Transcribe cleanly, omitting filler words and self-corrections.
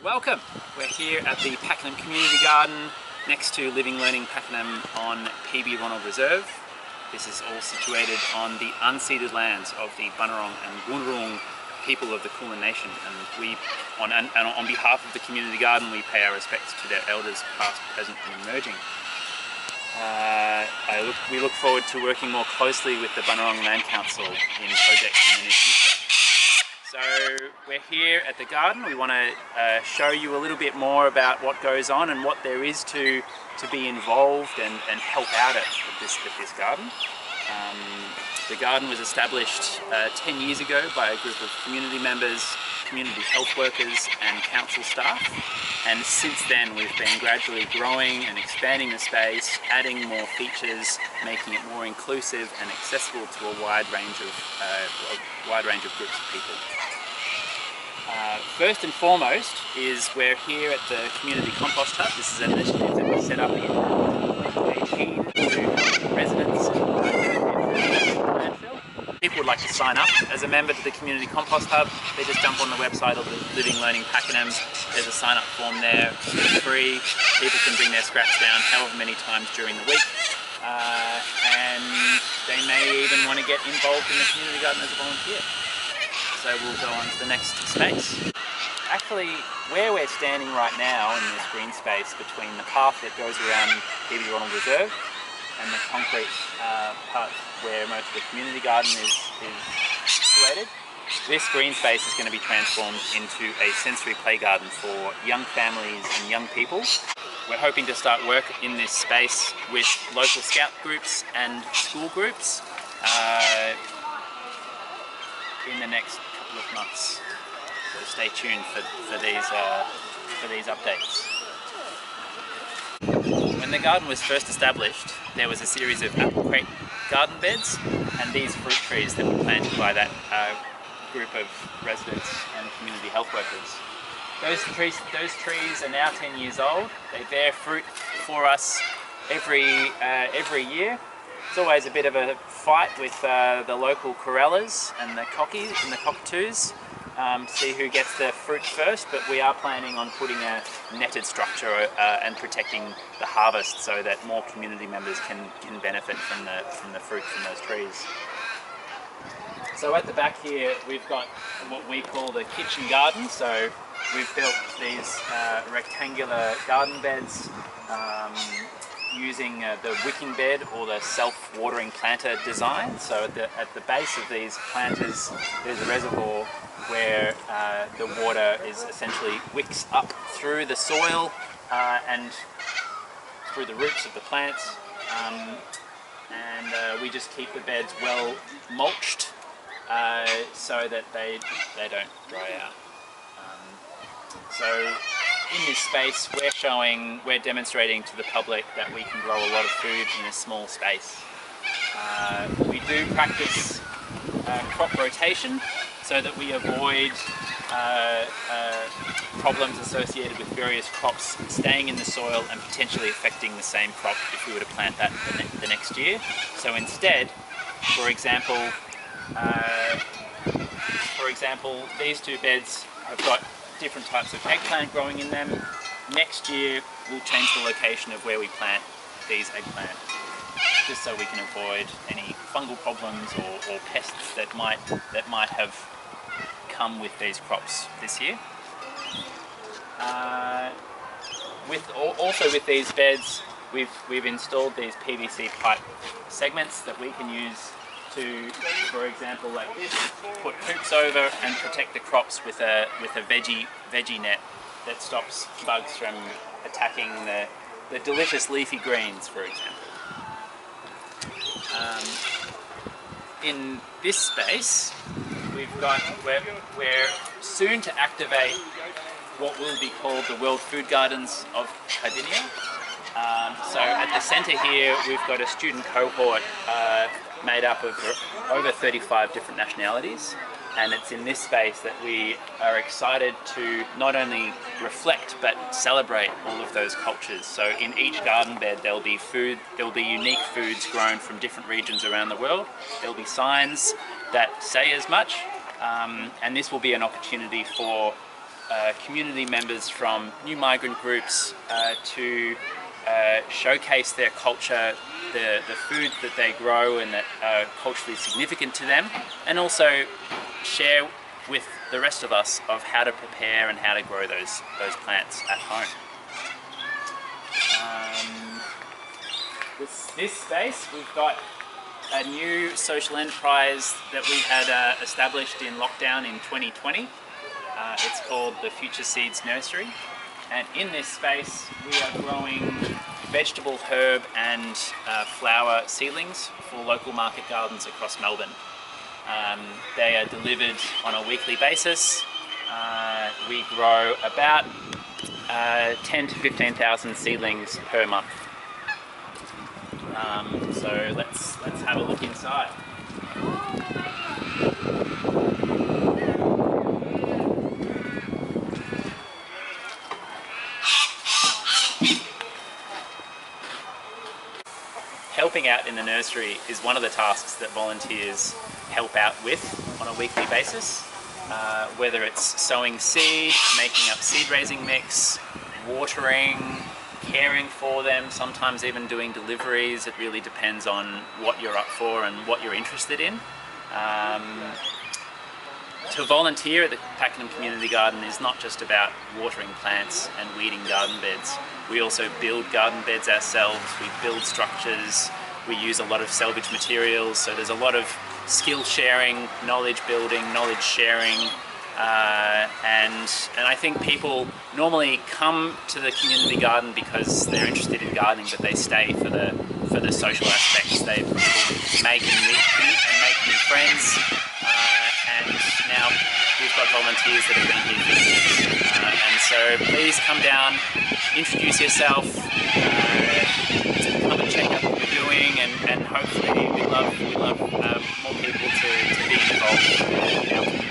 Welcome! We're here at the Pakenham Community Garden next to Living Learning Pakenham on PB Ronald Reserve. This is all situated on the unceded lands of the Bunurong and Wurrung people of the Kulin Nation, and on behalf of the Community Garden we pay our respects to their elders past, present and emerging. We look forward to working more closely with the Bunurong Land Council in projects in the near future. So we're here at the garden. We want to show you a little bit more about what goes on and what there is to be involved and help out at this garden. The garden was established 10 years ago by a group of community members, community health workers and council staff, and since then we've been gradually growing and expanding the space, adding more features, making it more inclusive and accessible to a wide range of groups of people. First and foremost is we're here at the community compost hub. This is an initiative that was set up in 2018 to residents landfill. People would like to sign up as a member to the community compost hub. They just jump on the website of the Living Learning Pakenham. There's a sign up form there. It's free. People can bring their scraps down however many times during the week. And they may even want to get involved in the community garden as a volunteer. So we'll go on to the next space. Actually, where we're standing right now in this green space between the path that goes around PB Ronald Reserve and the concrete part where most of the community garden is situated, this green space is going to be transformed into a sensory play garden for young families and young people. We're hoping to start work in this space with local scout groups and school groups in the next couple of months. So stay tuned for these updates. When the garden was first established, there was a series of apple crate garden beds and these fruit trees that were planted by that group of residents and community health workers. Those trees are now 10 years old. They bear fruit for us every year. It's always a bit of a fight with the local corellas and the cockatoos to see who gets the fruit first, but we are planning on putting a netted structure and protecting the harvest so that more community members can benefit from the fruit from those trees. So at the back here we've got what we call the kitchen garden. So we've built these rectangular garden beds using the wicking bed or the self-watering planter design. So at the base of these planters there's a reservoir where the water is essentially wicks up through the soil and through the roots of the plants, and we just keep the beds well mulched so that they don't dry out. So in this space we're demonstrating to the public that we can grow a lot of food in a small space. We do practice crop rotation so that we avoid problems associated with various crops staying in the soil and potentially affecting the same crop if we were to plant that the next year. So instead, for example, these two beds have got different types of eggplant growing in them. Next year we'll change the location of where we plant these eggplant, just so we can avoid any fungal problems or pests that might have come with these crops this year. Also with these beds we've installed these PVC pipe segments that we can use to, for example, like this, put hoops over and protect the crops with a veggie net that stops bugs from attacking the delicious leafy greens, for example. In this space, we're soon to activate what will be called the World Food Gardens of Sardinia. So at the centre here, we've got a student cohort made up of over 35 different nationalities, and it's in this space that we are excited to not only reflect but celebrate all of those cultures. So in each garden bed there'll be unique foods grown from different regions around the world. There'll be signs that say as much, and this will be an opportunity for community members from new migrant groups to showcase their culture, the food that they grow and that are culturally significant to them, and also share with the rest of us of how to prepare and how to grow those plants at home. This space, we've got a new social enterprise that we had established in lockdown in 2020. It's called the Future Seeds Nursery, and in this space we are growing vegetable, herb and flower seedlings for local market gardens across Melbourne. They are delivered on a weekly basis. We grow about 10 to 15,000 seedlings per month. So let's have a look inside. Helping out in the nursery is one of the tasks that volunteers help out with on a weekly basis, whether it's sowing seed, making up seed raising mix, watering, caring for them, sometimes even doing deliveries. It really depends on what you're up for and what you're interested in. To volunteer at the Pakenham Community Garden is not just about watering plants and weeding garden beds. We also build garden beds ourselves, we build structures, we use a lot of salvage materials, so there's a lot of skill sharing, knowledge building, knowledge sharing, and I think people normally come to the community garden because they're interested in gardening, but they stay for the social aspects. They make and meet and make new friends, and now we've got volunteers that have been here for years. And so please come down, introduce yourself, come and check out what we're doing, and hopefully we love more people to be involved in our community.